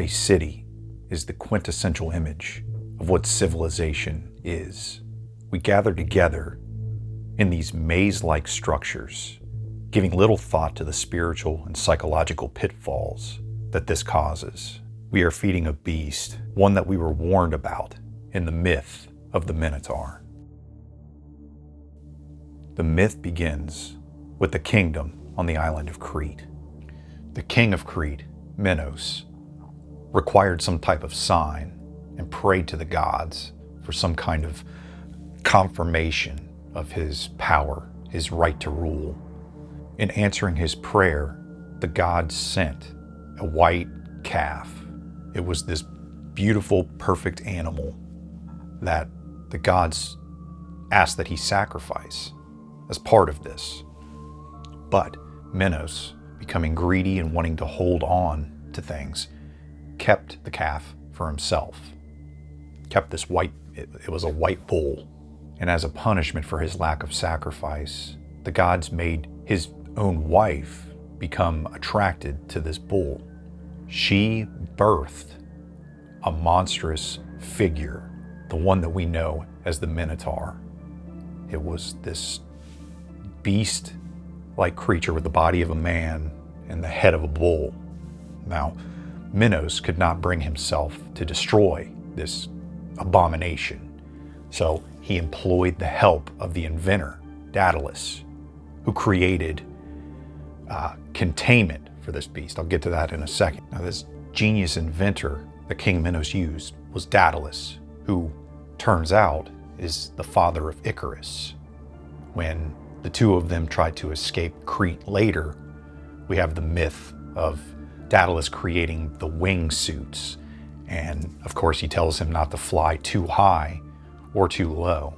A city is the quintessential image of what civilization is. We gather together in these maze-like structures, giving little thought to the spiritual and psychological pitfalls that this causes. We are feeding a beast, one that we were warned about in the myth of the Minotaur. The myth begins with the kingdom on the island of Crete. The king of Crete, Minos, required some type of sign and prayed to the gods for some kind of confirmation of his power, his right to rule. In answering his prayer, the gods sent a white calf. It was this beautiful, perfect animal that the gods asked that he sacrifice as part of this. But Minos, becoming greedy and wanting to hold on to things, kept the calf for himself. Kept this white, it was a white bull. And as a punishment for his lack of sacrifice, the gods made his own wife become attracted to this bull. She birthed a monstrous figure, the one that we know as the Minotaur. It was this beast-like creature with the body of a man and the head of a bull. Now, Minos could not bring himself to destroy this abomination, so he employed the help of the inventor, Daedalus, who created containment for this beast. I'll get to that in a second. Now, this genius inventor that King Minos used was Daedalus, who turns out is the father of Icarus. When the two of them tried to escape Crete later, we have the myth of Daedalus creating the wingsuits. And of course, he tells him not to fly too high or too low,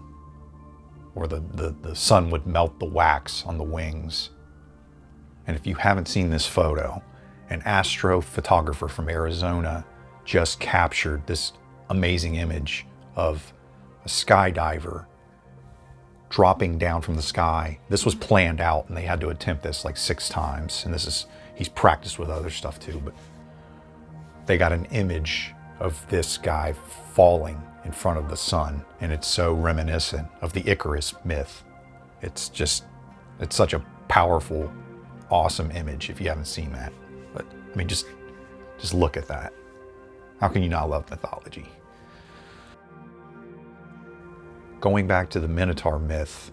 or the sun would melt the wax on the wings. And if you haven't seen this photo, an astrophotographer from Arizona just captured this amazing image of a skydiver dropping down from the sky. This was planned out, and they had to attempt this like 6 times. And he's practiced with other stuff too, but they got an image of this guy falling in front of the sun, and it's so reminiscent of the Icarus myth. It's such a powerful, awesome image if you haven't seen that. But I mean, just look at that. How can you not love mythology? Going back to the Minotaur myth,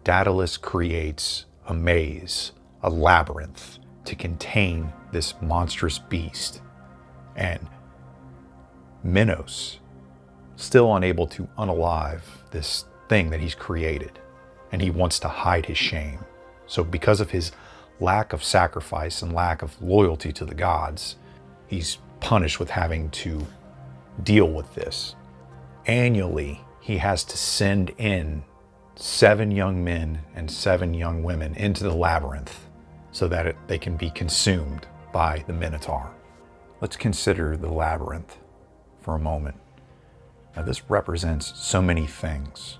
Daedalus creates a maze, a labyrinth, to contain this monstrous beast. And Minos, still unable to unalive this thing that he's created, and he wants to hide his shame. So because of his lack of sacrifice and lack of loyalty to the gods, he's punished with having to deal with this. Annually, he has to send in 7 young men and 7 young women into the labyrinth so that they can be consumed by the Minotaur. Let's consider the labyrinth for a moment. Now, this represents so many things.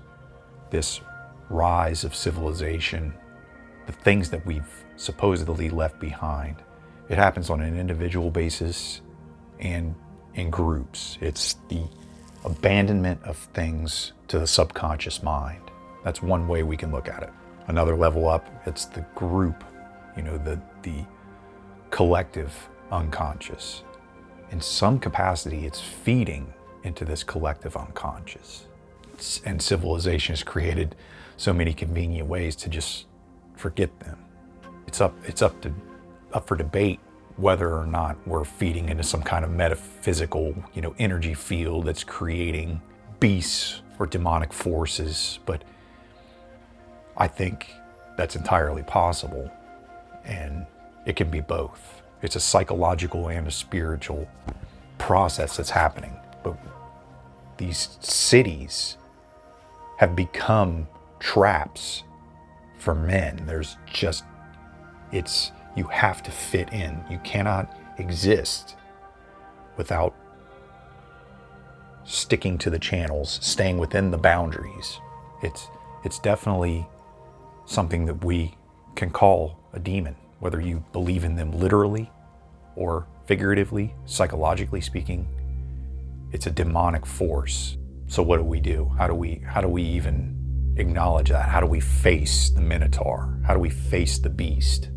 This rise of civilization, the things that we've supposedly left behind. It happens on an individual basis and in groups. It's the abandonment of things to the subconscious mind. That's one way we can look at it. Another level up, it's the group, the collective unconscious. In some capacity, it's feeding into this collective unconscious. And civilization has created so many convenient ways to just forget them. It's up for debate whether or not we're feeding into some kind of metaphysical, energy field that's creating beasts or demonic forces. But I think that's entirely possible, and it can be both. It's a psychological and a spiritual process that's happening. But these cities have become traps for men. You have to fit in. You cannot exist without sticking to the channels, staying within the boundaries. It's definitely something that we can call a demon, whether you believe in them literally or figuratively, psychologically speaking, it's a demonic force. So what do? How do we even acknowledge that? How do we face the Minotaur? How do we face the beast?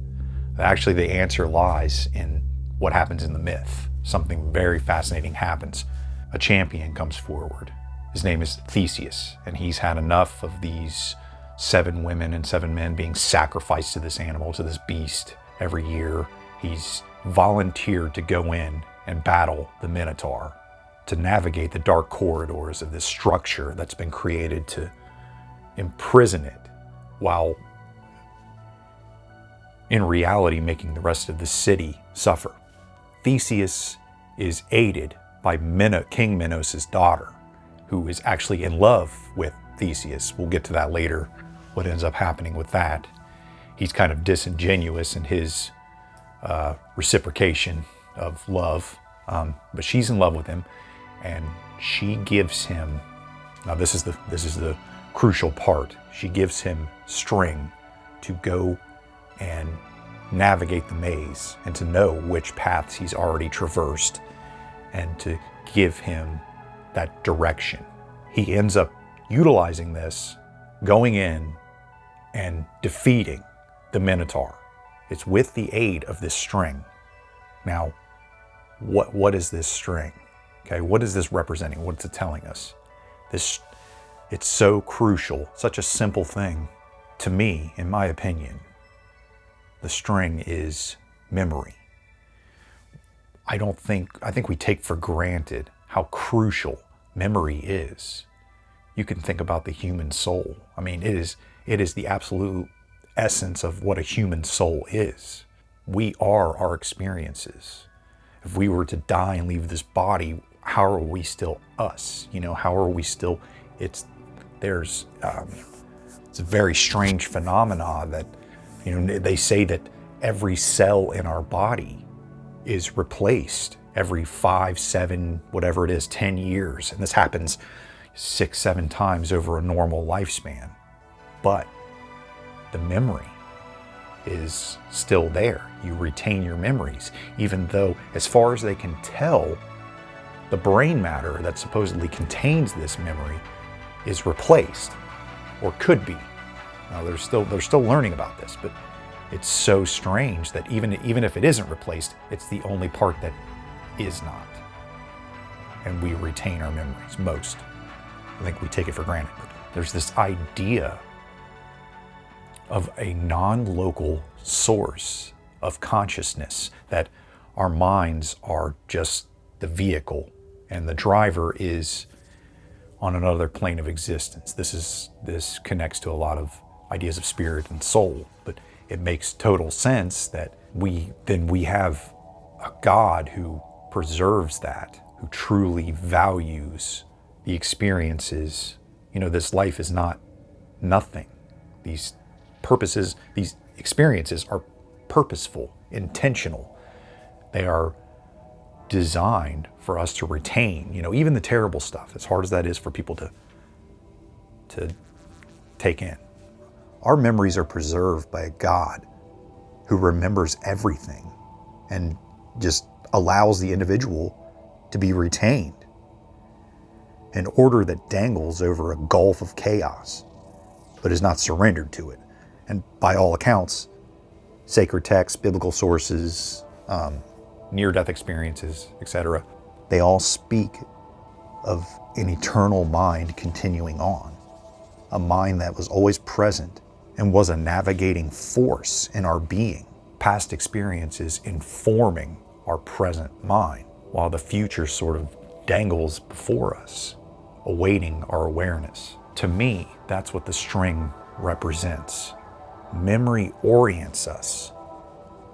Actually, the answer lies in what happens in the myth. Something very fascinating happens. A champion comes forward. His name is Theseus, and he's had enough of these 7 women and 7 men being sacrificed to this animal, to this beast every year. He's volunteered to go in and battle the Minotaur, to navigate the dark corridors of this structure that's been created to imprison it, while in reality making the rest of the city suffer. Theseus is aided by King Minos' daughter, who is actually in love with Theseus. We'll get to that later, what ends up happening with that. He's kind of disingenuous in his reciprocation of love, but she's in love with him, and she gives him, now this is the crucial part, she gives him string to go and navigate the maze and to know which paths he's already traversed and to give him that direction. He ends up utilizing this, going in and defeating the Minotaur. It's with the aid of this string. Now, what is this string? Okay, what is this representing? What's it telling us? It's so crucial, such a simple thing. To me, in my opinion, the string is memory. I think we take for granted how crucial memory is. You can think about the human soul. I mean, it is the absolute essence of what a human soul is. We are our experiences. If we were to die and leave this body, how are we still us? How are we still, it's a very strange phenomena that, they say that every cell in our body is replaced every 5, 7, whatever it is, 10 years. And this happens 6, 7 times over a normal lifespan. But the memory is still there. You retain your memories, even though, as far as they can tell, the brain matter that supposedly contains this memory is replaced, or could be. Now, they're still learning about this, but it's so strange that even if it isn't replaced, it's the only part that is not. And we retain our memories most. I think we take it for granted. But there's this idea of a non-local source of consciousness, that our minds are just the vehicle and the driver is on another plane of existence. This connects to a lot of ideas of spirit and soul, but it makes total sense that we have a God who preserves that, who truly values the experiences. This life is not nothing. These experiences are purposeful, intentional. They are designed for us to retain, even the terrible stuff, as hard as that is for people to take in. Our memories are preserved by a God who remembers everything and just allows the individual to be retained. An order that dangles over a gulf of chaos, but is not surrendered to it. And by all accounts, sacred texts, biblical sources, near-death experiences, etc., they all speak of an eternal mind continuing on. A mind that was always present and was a navigating force in our being. Past experiences informing our present mind, while the future sort of dangles before us, awaiting our awareness. To me, that's what the string represents. Memory orients us.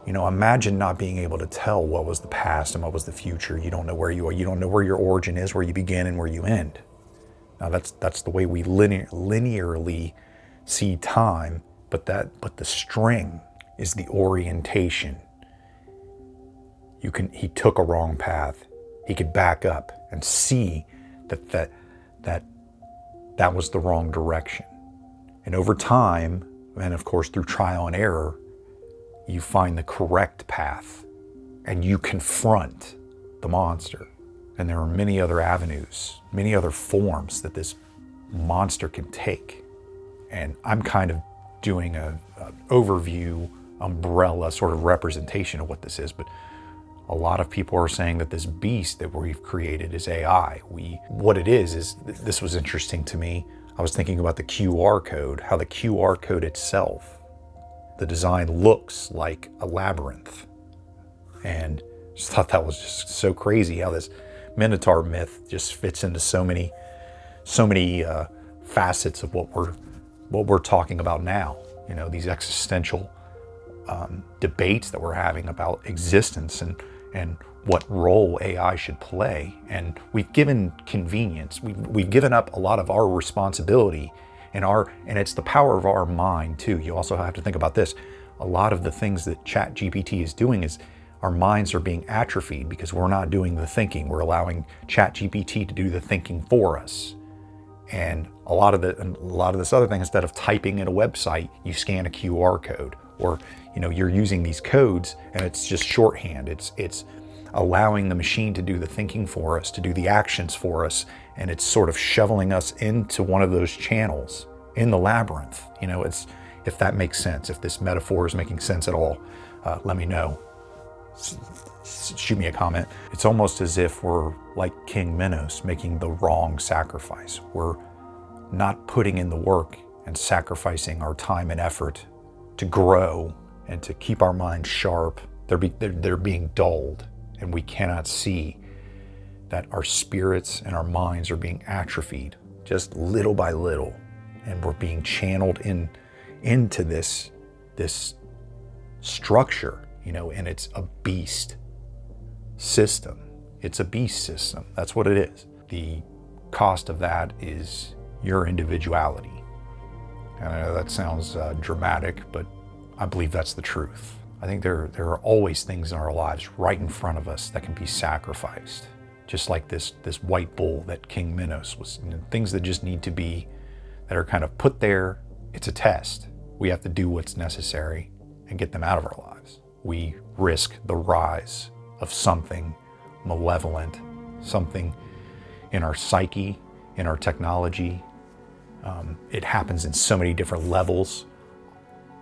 Imagine not being able to tell what was the past and what was the future. You don't know where you are. You don't know where your origin is, where you begin and where you end. Now that's the way we linearly see time, but the string is the orientation. He took a wrong path. He could back up and see that was the wrong direction. And over time, and of course through trial and error, you find the correct path. and you confront the monster. And there are many other avenues, many other forms that this monster can take. And I'm kind of doing an overview, umbrella sort of representation of what this is, but a lot of people are saying that this beast that we've created is AI. What it is this was interesting to me. I was thinking about the QR code, how the QR code itself, the design looks like a labyrinth. And just thought that was just so crazy how this Minotaur myth just fits into so many facets of what we're talking about now. You know, these existential debates that we're having about existence and what role AI should play. And we've given convenience. We've given up a lot of our responsibility and it's the power of our mind too. You also have to think about this. A lot of the things that ChatGPT is doing is our minds are being atrophied because we're not doing the thinking. We're allowing ChatGPT to do the thinking for us. And a lot of this other thing, instead of typing in a website, you scan a QR code, or you're using these codes and it's just shorthand. It's allowing the machine to do the thinking for us, to do the actions for us, and it's sort of shoveling us into one of those channels in the labyrinth. If that makes sense, if this metaphor is making sense at all, let me know. Shoot me a comment. It's almost as if we're like King Minos, making the wrong sacrifice. We're not putting in the work and sacrificing our time and effort to grow and to keep our minds sharp. They're being dulled, and we cannot see that our spirits and our minds are being atrophied just little by little, and we're being channeled into this structure, and it's a beast system. It's a beast system. That's what it is. The cost of that is your individuality. And I know that sounds dramatic, but I believe that's the truth. I think there are always things in our lives right in front of us that can be sacrificed. Just like this white bull that King Minos was, things that just need to be, that are kind of put there. It's a test. We have to do what's necessary and get them out of our lives. We risk the rise of something malevolent, something in our psyche, in our technology. It happens in so many different levels.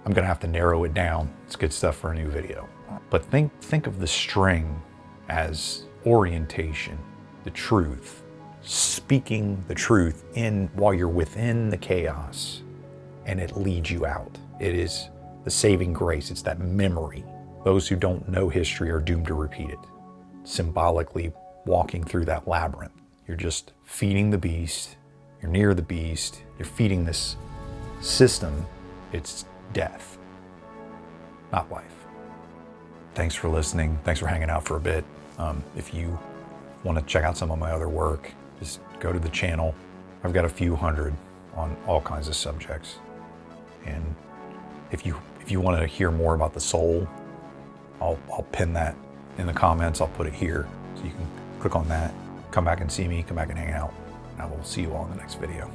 I'm gonna have to narrow it down. It's good stuff for a new video. But think of the string as orientation, the truth, speaking the truth while you're within the chaos, and it leads you out. It is the saving grace. It's that memory. Those who don't know history are doomed to repeat it. Symbolically walking through that labyrinth. You're just feeding the beast. You're near the beast. You're feeding this system. It's death, not life. Thanks for listening. Thanks for hanging out for a bit. If you want to check out some of my other work, just go to the channel. I've got a few hundred on all kinds of subjects. And if you want to hear more about the soul, I'll pin that in the comments. I'll put it here so you can click on that, come back and see me, come back and hang out, and I will see you all in the next video.